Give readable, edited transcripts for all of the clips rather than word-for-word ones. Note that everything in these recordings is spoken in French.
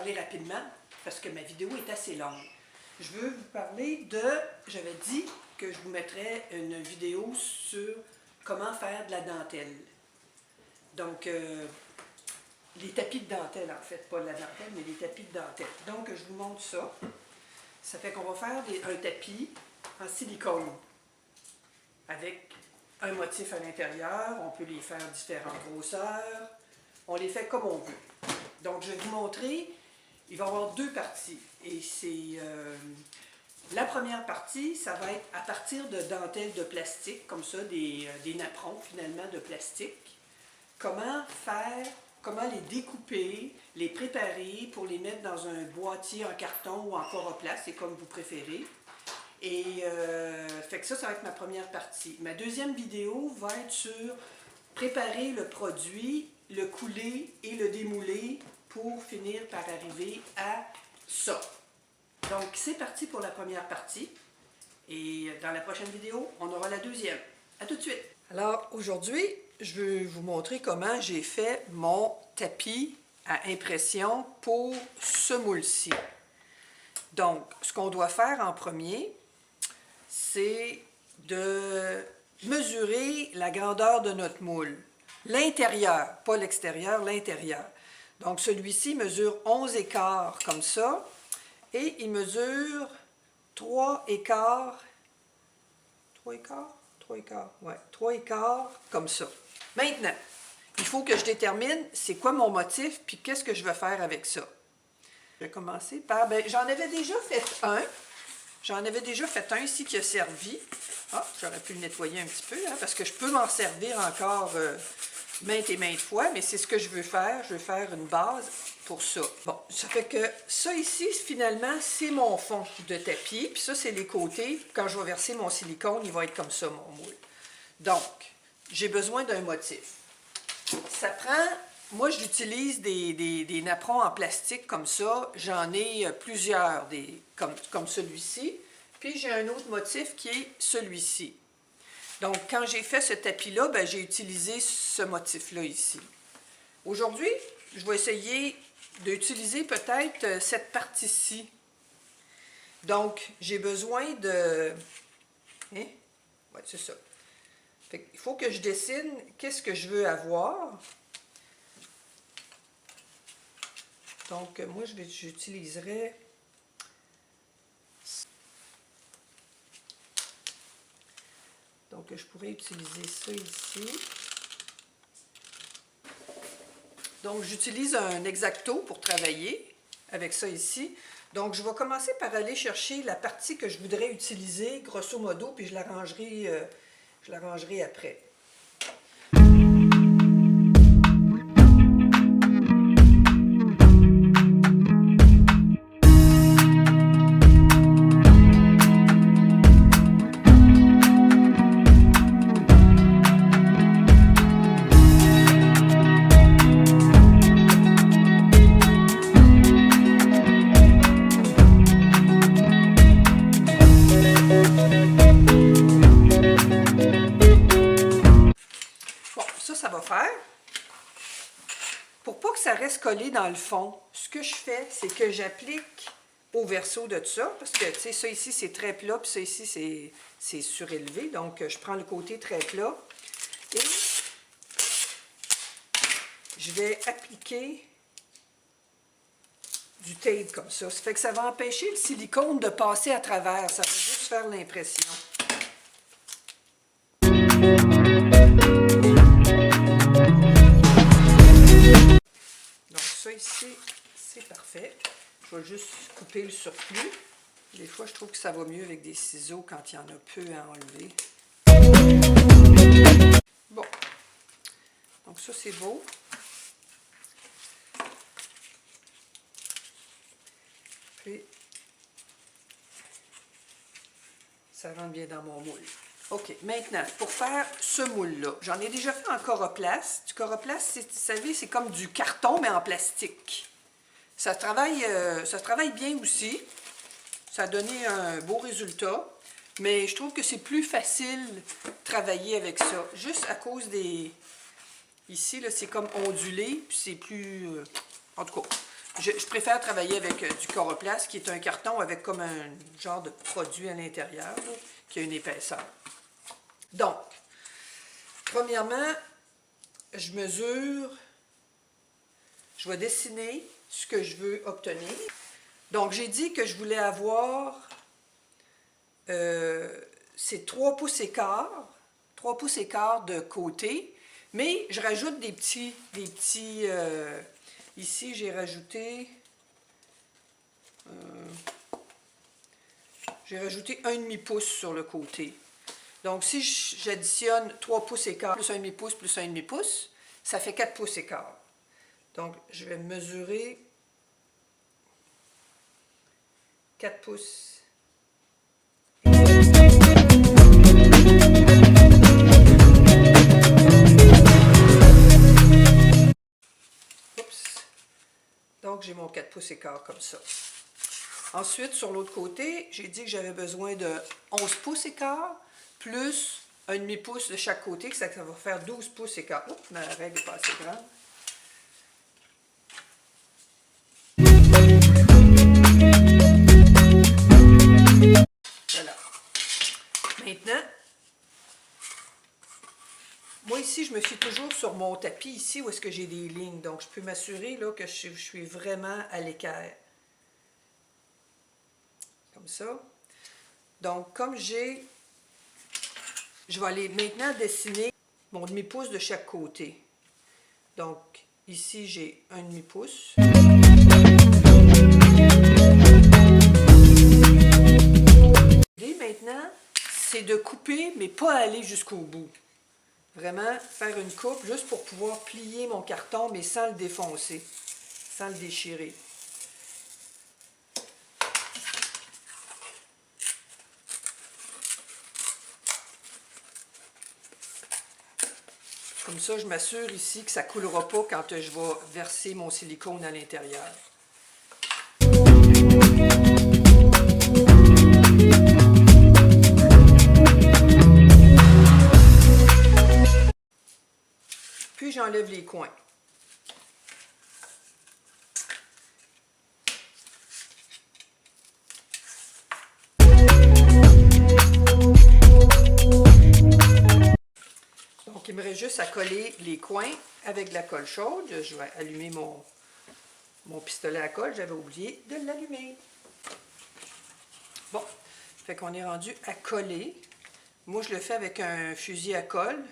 parler rapidement parce que ma vidéo est assez longue. Je veux vous parler de... J'avais dit que je vous mettrais une vidéo sur comment faire de la dentelle. Donc, les tapis de dentelle, en fait, pas de la dentelle, mais les tapis de dentelle. Donc, je vous montre ça. Ça fait qu'on va faire un tapis en silicone avec un motif à l'intérieur. On peut les faire différentes grosseurs. On les fait comme on veut. Donc, je vais vous montrer, il va y avoir deux parties. Et c'est... la première partie, ça va être à partir de dentelles de plastique, comme ça, des napperons, finalement, de plastique. Comment faire... Comment les découper, les préparer pour les mettre dans un boîtier en carton ou en coroplast, c'est comme vous préférez. Et fait que ça va être ma première partie. Ma deuxième vidéo va être sur préparer le produit, le couler et le démouler pour finir par arriver à ça. Donc c'est parti pour la première partie. Et dans la prochaine vidéo, on aura la deuxième. À tout de suite! Alors aujourd'hui, je vais vous montrer comment j'ai fait mon tapis à impression pour ce moule-ci. Donc, ce qu'on doit faire en premier, c'est de mesurer la grandeur de notre moule. L'intérieur, pas l'extérieur, l'intérieur. Donc, celui-ci mesure 11 écarts comme ça, et il mesure 3 écarts, 3 écarts? 3 écarts, ouais, 3 écarts comme ça. Maintenant, il faut que je détermine c'est quoi mon motif, puis qu'est-ce que je vais faire avec ça. Je vais commencer par, j'en avais déjà fait un. J'en avais déjà fait un ici qui a servi. Ah, j'aurais pu le nettoyer un petit peu, hein, parce que je peux m'en servir encore maintes et maintes fois, mais c'est ce que je veux faire. Je veux faire une base pour ça. Bon, ça fait que ça ici, finalement, c'est mon fond de tapis. Puis ça, c'est les côtés. Quand je vais verser mon silicone, il va être comme ça, mon moule. Donc, j'ai besoin d'un motif. Ça prend... Moi, j'utilise des napperons en plastique comme ça. J'en ai plusieurs, comme celui-ci. Puis, j'ai un autre motif qui est celui-ci. Donc, quand j'ai fait ce tapis-là, j'ai utilisé ce motif-là ici. Aujourd'hui, je vais essayer d'utiliser peut-être cette partie-ci. Donc, j'ai besoin de... Hein? Oui, c'est ça. Fait qu'il faut que je dessine qu'est-ce que je veux avoir. Donc, moi, j'utiliserai... Donc, je pourrais utiliser ça ici. Donc, j'utilise un X-Acto pour travailler avec ça ici. Donc, je vais commencer par aller chercher la partie que je voudrais utiliser, grosso modo, puis je l'arrangerai après. Ça va faire. Pour pas que ça reste collé dans le fond, ce que je fais, c'est que j'applique au verso de ça, parce que, tu sais, ça ici, c'est très plat, puis ça ici, c'est surélevé. Donc, je prends le côté très plat et je vais appliquer du tape comme ça. Ça fait que ça va empêcher le silicone de passer à travers. Ça va juste faire l'impression. Ça ici, c'est parfait. Je vais juste couper le surplus. Des fois, je trouve que ça va mieux avec des ciseaux quand il y en a peu à enlever. Bon. Donc ça, c'est beau. Puis, ça rentre bien dans mon moule. OK, maintenant, pour faire ce moule-là, j'en ai déjà fait en coroplast. Du coroplast, vous savez, c'est comme du carton, mais en plastique. Ça travaille bien aussi. Ça a donné un beau résultat. Mais je trouve que c'est plus facile de travailler avec ça. Juste à cause des... Ici, là, c'est comme ondulé, puis c'est plus... En tout cas, je préfère travailler avec du Coroplast, qui est un carton avec comme un genre de produit à l'intérieur, là, qui a une épaisseur. Donc, premièrement, je mesure, je vais dessiner ce que je veux obtenir. Donc, j'ai dit que je voulais avoir, c'est 3 pouces et quart de côté, mais je rajoute des petits ici j'ai rajouté 1,5 pouce sur le côté. Donc, si j'additionne 3 pouces et quart plus 1,5 pouce plus 1,5 pouce, ça fait 4 pouces et quart. Donc, je vais mesurer 4 pouces. Oups. Donc, j'ai mon 4 pouces et quart comme ça. Ensuite, sur l'autre côté, j'ai dit que j'avais besoin de 11 pouces et quart plus 1,5 pouce de chaque côté, que ça va faire 12 pouces et quart. Oups, ma règle n'est pas assez grande. Voilà. Maintenant, moi ici, je me fie toujours sur mon tapis ici où est-ce que j'ai des lignes. Donc, je peux m'assurer là que je suis vraiment à l'équerre. Comme ça. Donc, comme je vais aller maintenant dessiner mon demi-pouce de chaque côté. Donc, ici, j'ai 1,5 pouce. L'idée maintenant, c'est de couper, mais pas aller jusqu'au bout. Vraiment, faire une coupe juste pour pouvoir plier mon carton, mais sans le défoncer, sans le déchirer. Comme ça, je m'assure ici que ça ne coulera pas quand je vais verser mon silicone à l'intérieur. Puis j'enlève les coins. Donc, il me reste juste à coller les coins avec de la colle chaude. Je vais allumer mon pistolet à colle. J'avais oublié de l'allumer. Bon, fait qu'on est rendu à coller. Moi, je le fais avec un fusil à colle.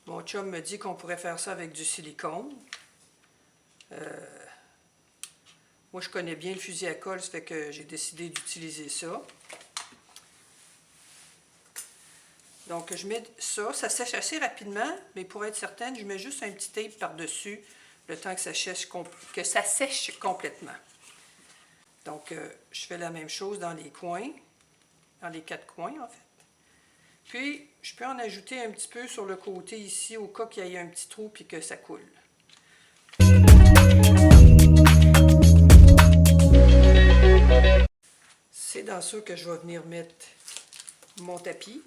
Mon chum me dit qu'on pourrait faire ça avec du silicone. Moi, je connais bien le fusil à colle, ça fait que j'ai décidé d'utiliser ça. Donc, je mets ça. Ça sèche assez rapidement, mais pour être certaine, je mets juste un petit tape par-dessus le temps que ça sèche complètement. Donc, je fais la même chose dans les coins, dans les 4 coins, en fait. Puis, je peux en ajouter un petit peu sur le côté ici, au cas qu'il y ait un petit trou et que ça coule. C'est dans ça que je vais venir mettre mon tapis.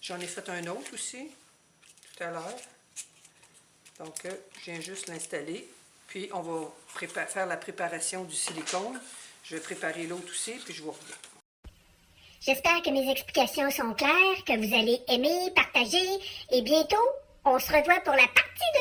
J'en ai fait un autre aussi, tout à l'heure. Donc, je viens juste l'installer. Puis, on va faire la préparation du silicone. Je vais préparer l'autre aussi, puis je vous reviens. J'espère que mes explications sont claires, que vous allez aimer, partager, et bientôt, on se revoit pour la partie 2.